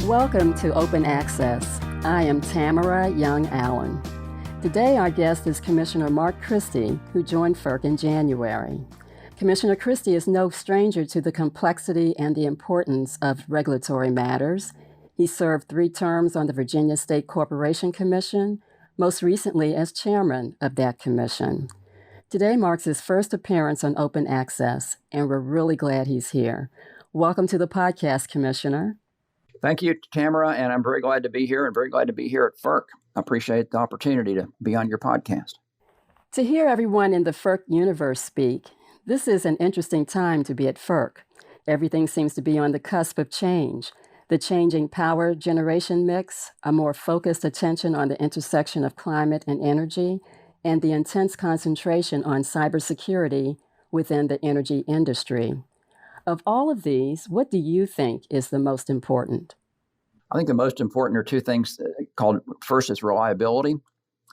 Welcome to Open Access. I am Tamara Young Allen. Today our guest is Commissioner Mark Christie, who joined FERC in January. Commissioner Christie is no stranger to the complexity and the importance of regulatory matters. He served 3 terms on the Virginia State Corporation Commission, most recently as chairman of that commission. Today marks his first appearance on Open Access, and we're really glad he's here. Welcome to the podcast, Commissioner. Thank you, Tamara, and I'm very glad to be here and very glad to be here at FERC. I appreciate the opportunity to be on your podcast. To hear everyone in the FERC universe speak, this is an interesting time to be at FERC. Everything seems to be on the cusp of change. The changing power generation mix, a more focused attention on the intersection of climate and energy, and the intense concentration on cybersecurity within the energy industry. Of all of these, what do you think is the most important? I think the most important are 2 things called, first is reliability,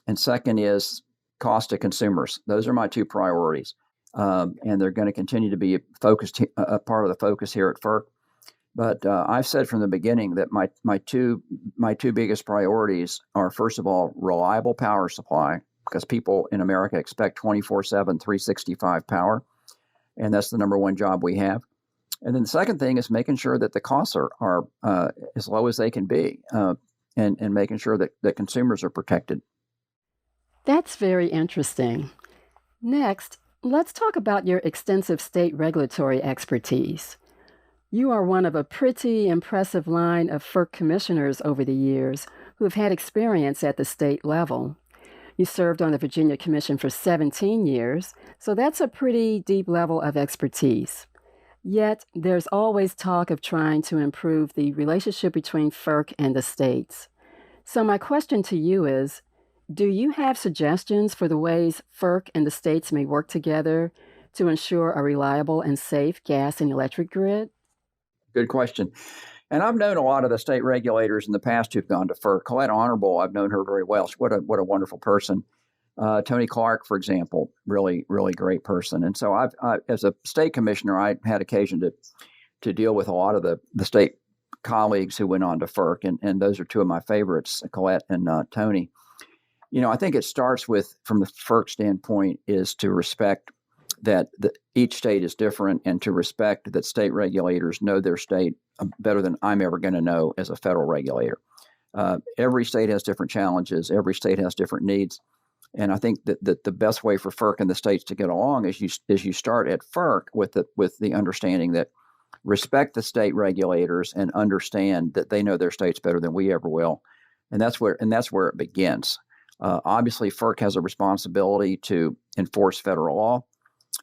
and second is cost to consumers. Those are my 2 priorities, and they're going to continue to be a part of the focus here at FERC. But I've said from the beginning that my two biggest priorities are, first of all, reliable power supply, because people in America expect 24/7, 365 power, and that's the number one job we have. And then the second thing is making sure that the costs are as low as they can be, and making sure that consumers are protected. That's very interesting. Next, let's talk about your extensive state regulatory expertise. You are one of a pretty impressive line of FERC commissioners over the years who have had experience at the state level. You served on the Virginia Commission for 17 years, so that's a pretty deep level of expertise. Yet, there's always talk of trying to improve the relationship between FERC and the states. So my question to you is, do you have suggestions for the ways FERC and the states may work together to ensure a reliable and safe gas and electric grid? Good question. And I've known a lot of the state regulators in the past who've gone to FERC. Colette Honorable, I've known her very well. What a wonderful person. Tony Clark, for example, really, really great person. And so I as a state commissioner, I had occasion to deal with a lot of the state colleagues who went on to FERC, and those are 2 of my favorites, Colette and Tony. You know, I think it starts with, from the FERC standpoint, is to respect that each state is different, and to respect that state regulators know their state better than I'm ever going to know as a federal regulator. Every state has different challenges. Every state has different needs. And I think that the best way for FERC and the states to get along is you start at FERC with the understanding that respect the state regulators and understand that they know their states better than we ever will. And that's where it begins. Obviously, FERC has a responsibility to enforce federal law.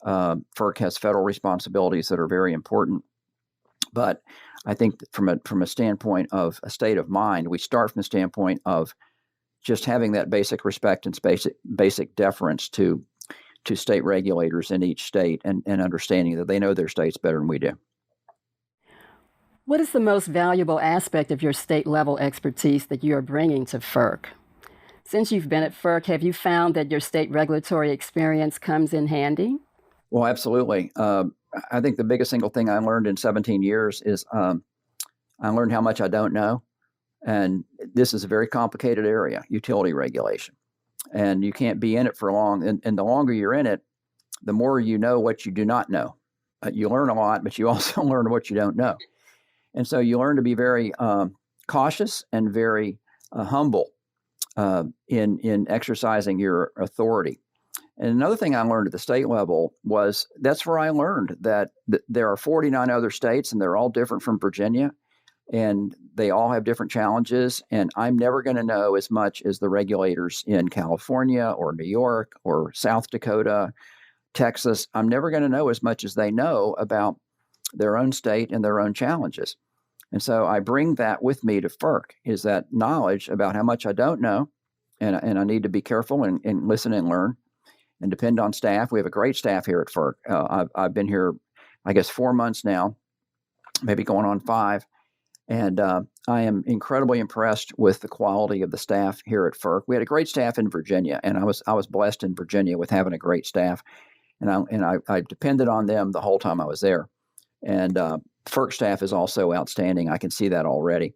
FERC has federal responsibilities that are very important. But I think that from a standpoint of a state of mind, we start from the standpoint of just having that basic respect and basic deference to state regulators in each state, and understanding that they know their states better than we do. What is the most valuable aspect of your state-level expertise that you are bringing to FERC? Since you've been at FERC, have you found that your state regulatory experience comes in handy? Well, absolutely. I think the biggest single thing I learned in 17 years is I learned how much I don't know. And this is a very complicated area, utility regulation. And you can't be in it for long. And the longer you're in it, the more you know what you do not know. You learn a lot, but you also learn what you don't know. And so you learn to be very cautious and very humble in exercising your authority. And another thing I learned at the state level was that's where I learned that there are 49 other states, and they're all different from Virginia. And they all have different challenges, and I'm never going to know as much as the regulators in California or New York or South Dakota, Texas. I'm never going to know as much as they know about their own state and their own challenges. And so I bring that with me to FERC, is that knowledge about how much I don't know, and I need to be careful and listen and learn and depend on staff. We have a great staff here at FERC. I've been here, I guess, 4 months now, maybe going on 5. And I am incredibly impressed with the quality of the staff here at FERC. We had a great staff in Virginia, and I was blessed in Virginia with having a great staff, and I depended on them the whole time I was there. And FERC staff is also outstanding. I can see that already.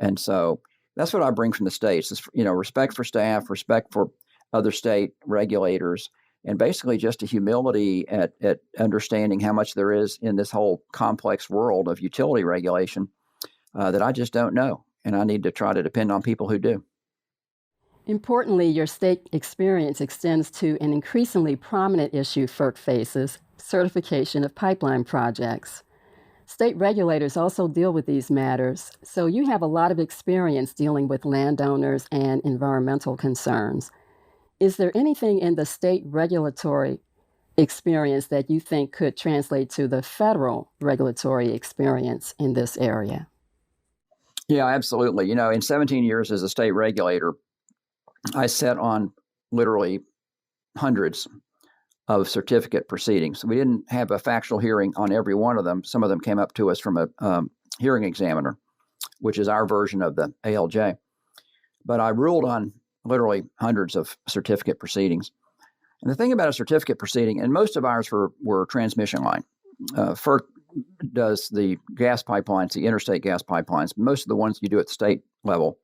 And so that's what I bring from the states is, respect for staff, respect for other state regulators, and basically just a humility at understanding how much there is in this whole complex world of utility regulation that I just don't know. And I need to try to depend on people who do. Importantly, your state experience extends to an increasingly prominent issue FERC faces: certification of pipeline projects. State regulators also deal with these matters, so you have a lot of experience dealing with landowners and environmental concerns. Is there anything in the state regulatory experience that you think could translate to the federal regulatory experience in this area? Yeah, absolutely. In 17 years as a state regulator, I sat on literally hundreds of certificate proceedings. We didn't have a factual hearing on every one of them. Some of them came up to us from a hearing examiner, which is our version of the ALJ. But I ruled on literally hundreds of certificate proceedings. And the thing about a certificate proceeding, and most of ours were transmission line. FERC does the gas pipelines, the interstate gas pipelines. Most of the ones you do at the state level,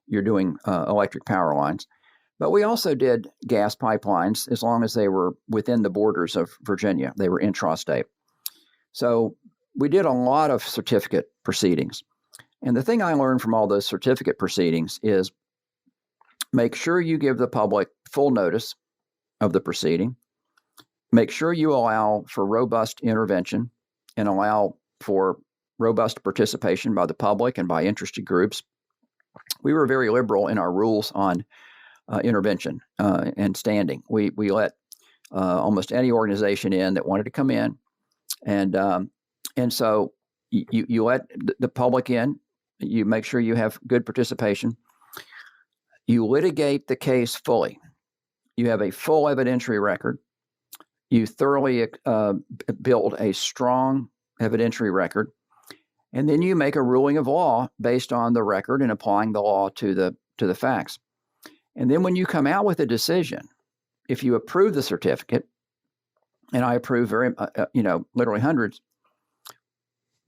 you're doing electric power lines. But we also did gas pipelines as long as they were within the borders of Virginia. They were intrastate. So we did a lot of certificate proceedings. And the thing I learned from all those certificate proceedings is make sure you give the public full notice of the proceeding. Make sure you allow for robust intervention and allow for robust participation by the public and by interested groups. We were very liberal in our rules on intervention and standing. We let almost any organization in that wanted to come in, and so you let the public in. You make sure you have good participation. You litigate the case fully. You have a full evidentiary record. You thoroughly build a strong evidentiary record, and then you make a ruling of law based on the record and applying the law to the facts. And then when you come out with a decision, if you approve the certificate, and I approve literally hundreds,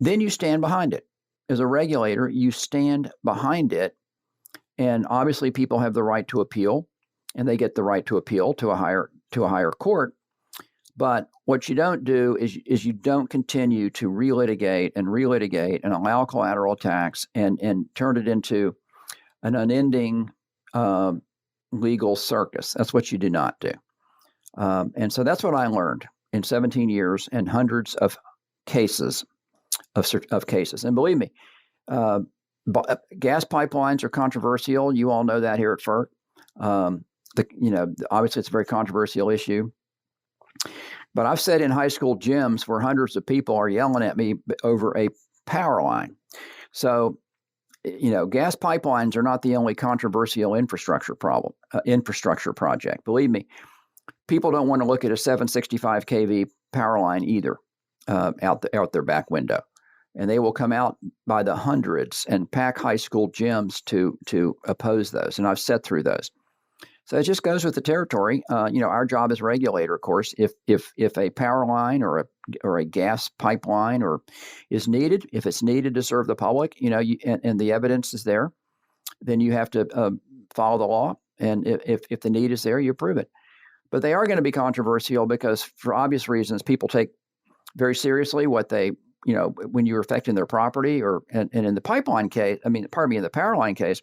then you stand behind it. As a regulator, you stand behind it. And obviously people have the right to appeal, and they get the right to appeal to a higher court. But what you don't do is you don't continue to relitigate and allow collateral attacks and turn it into an unending legal circus. That's what you do not do. And so that's what I learned in 17 years and hundreds of cases of cases. And believe me, gas pipelines are controversial. You all know that here at FERC. Obviously it's a very controversial issue. But I've sat in high school gyms where hundreds of people are yelling at me over a power line. So, gas pipelines are not the only controversial infrastructure project. Believe me, people don't want to look at a 765 kV power line either out their back window. And they will come out by the hundreds and pack high school gyms to oppose those. And I've sat through those. So it just goes with the territory. Our job as regulator, of course, if a power line or a gas pipeline is needed, if it's needed to serve the public, and the evidence is there, then you have to follow the law. And if the need is there, you approve it. But they are going to be controversial because, for obvious reasons, people take very seriously what they, when you're affecting their property and in the pipeline case, in the power line case,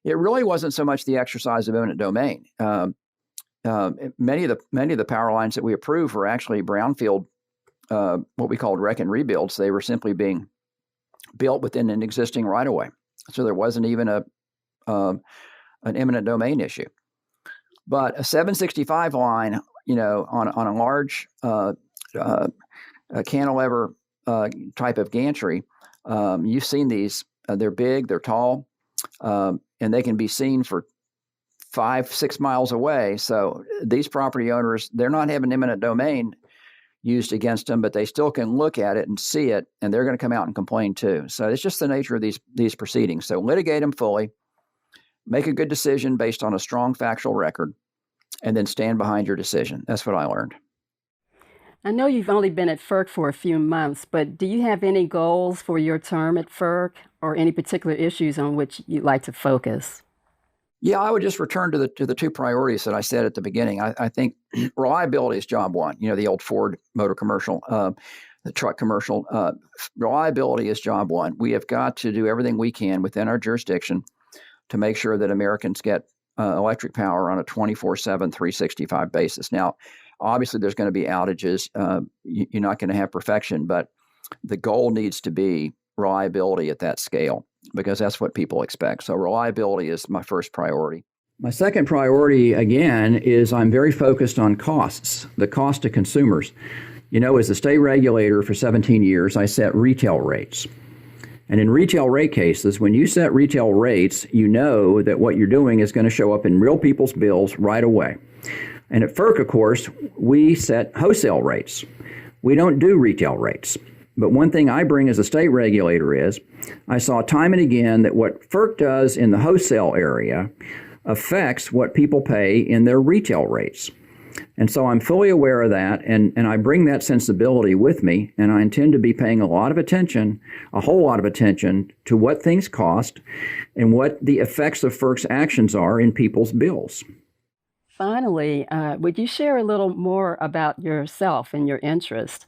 it really wasn't so much the exercise of eminent domain. Many of the power lines that we approved were actually brownfield, what we called wreck and rebuilds. They were simply being built within an existing right of way, so there wasn't even an eminent domain issue. But a 765 line, on a large cantilever type of gantry, you've seen these. They're big, they're tall. And they can be seen for 5-6 miles away. So these property owners, they're not having eminent domain used against them, but they still can look at it and see it, and they're going to come out and complain too. So it's just the nature of these proceedings. So litigate them fully, make a good decision based on a strong factual record, and then stand behind your decision. That's what I learned. I know you've only been at FERC for a few months, but do you have any goals for your term at FERC? or any particular issues on which you'd like to focus? Yeah, I would just return to the two priorities that I said at the beginning. I think reliability is job one. The old Ford Motor commercial, the truck commercial. Reliability is job one. We have got to do everything we can within our jurisdiction to make sure that Americans get electric power on a 24/7, 365 basis. Now, obviously, there's going to be outages. You're not going to have perfection, but the goal needs to be reliability at that scale, because that's what people expect. So reliability is my first priority. My second priority, again, is I'm very focused on costs, the cost to consumers. As a state regulator for 17 years, I set retail rates. And in retail rate cases, when you set retail rates, you know that what you're doing is going to show up in real people's bills right away. And at FERC, of course, we set wholesale rates. We don't do retail rates. But one thing I bring as a state regulator is I saw time and again that what FERC does in the wholesale area affects what people pay in their retail rates. And so I'm fully aware of that, and I bring that sensibility with me, and I intend to be paying a whole lot of attention to what things cost and what the effects of FERC's actions are in people's bills. Finally, would you share a little more about yourself and your interest?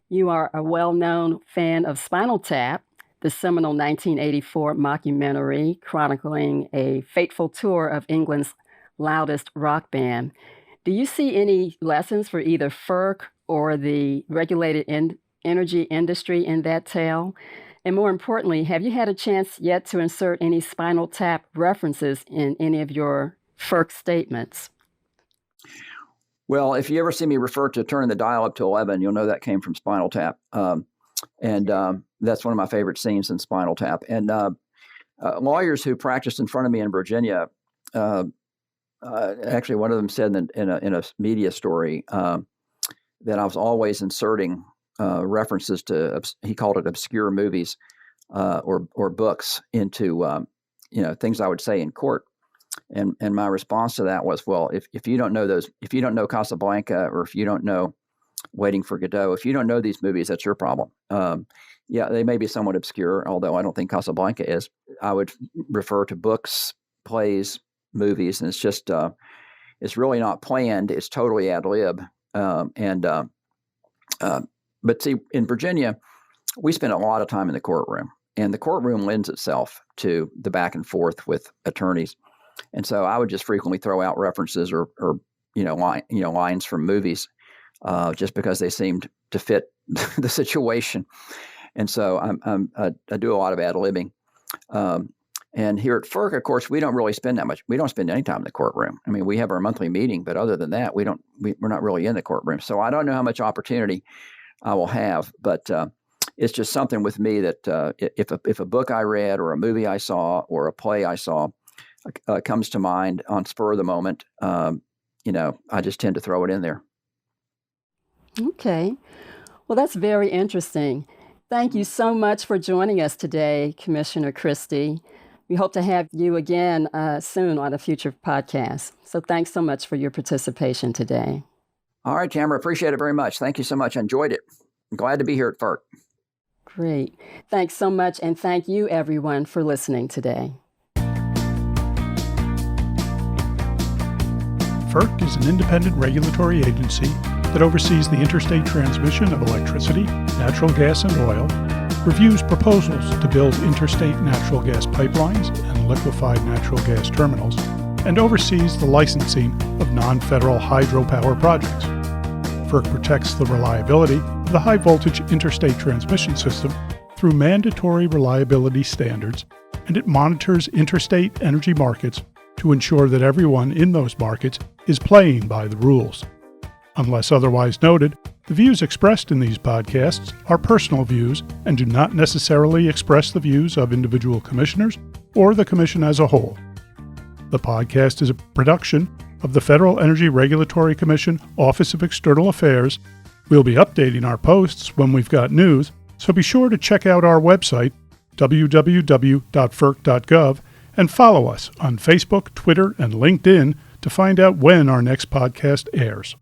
You are a well-known fan of Spinal Tap, the seminal 1984 mockumentary chronicling a fateful tour of England's loudest rock band. Do you see any lessons for either FERC or the regulated energy industry in that tale? And more importantly, have you had a chance yet to insert any Spinal Tap references in any of your FERC statements? Well, if you ever see me refer to turning the dial up to 11, you'll know that came from Spinal Tap. And that's one of my favorite scenes in Spinal Tap. And lawyers who practiced in front of me in Virginia, actually one of them said in a media story that I was always inserting references to, he called it obscure movies or books into things I would say in court. And my response to that was, well, if you don't know those, if you don't know Casablanca, or if you don't know Waiting for Godot, if you don't know these movies, that's your problem. Yeah, they may be somewhat obscure, although I don't think Casablanca is. I would refer to books, plays, movies, and it's just it's really not planned. It's totally ad lib. But see, in Virginia, we spend a lot of time in the courtroom, and the courtroom lends itself to the back and forth with attorneys. And so I would just frequently throw out references or lines from movies just because they seemed to fit the situation. And so I do a lot of ad-libbing. And here at FERC, of course, we don't really spend that much. We don't spend any time in the courtroom. I mean, we have our monthly meeting, but other than that, we're not really in the courtroom. So I don't know how much opportunity I will have, but it's just something with me that if a book I read or a movie I saw or a play I saw comes to mind on spur of the moment, I just tend to throw it in there. Okay. Well, that's very interesting. Thank you so much for joining us today, Commissioner Christie. We hope to have you again soon on a future podcast. So thanks so much for your participation today. All right, Tamara, appreciate it very much. Thank you so much. I enjoyed it. I'm glad to be here at FERC. Great. Thanks so much, and thank you, everyone, for listening today. FERC is an independent regulatory agency that oversees the interstate transmission of electricity, natural gas, and oil, reviews proposals to build interstate natural gas pipelines and liquefied natural gas terminals, and oversees the licensing of non-federal hydropower projects. FERC protects the reliability of the high-voltage interstate transmission system through mandatory reliability standards, and it monitors interstate energy markets to ensure that everyone in those markets is playing by the rules. Unless otherwise noted, the views expressed in these podcasts are personal views and do not necessarily express the views of individual commissioners or the Commission as a whole. The podcast is a production of the Federal Energy Regulatory Commission Office of External Affairs. We'll be updating our posts when we've got news, so be sure to check out our website, www.ferc.gov, and follow us on Facebook, Twitter, and LinkedIn to find out when our next podcast airs.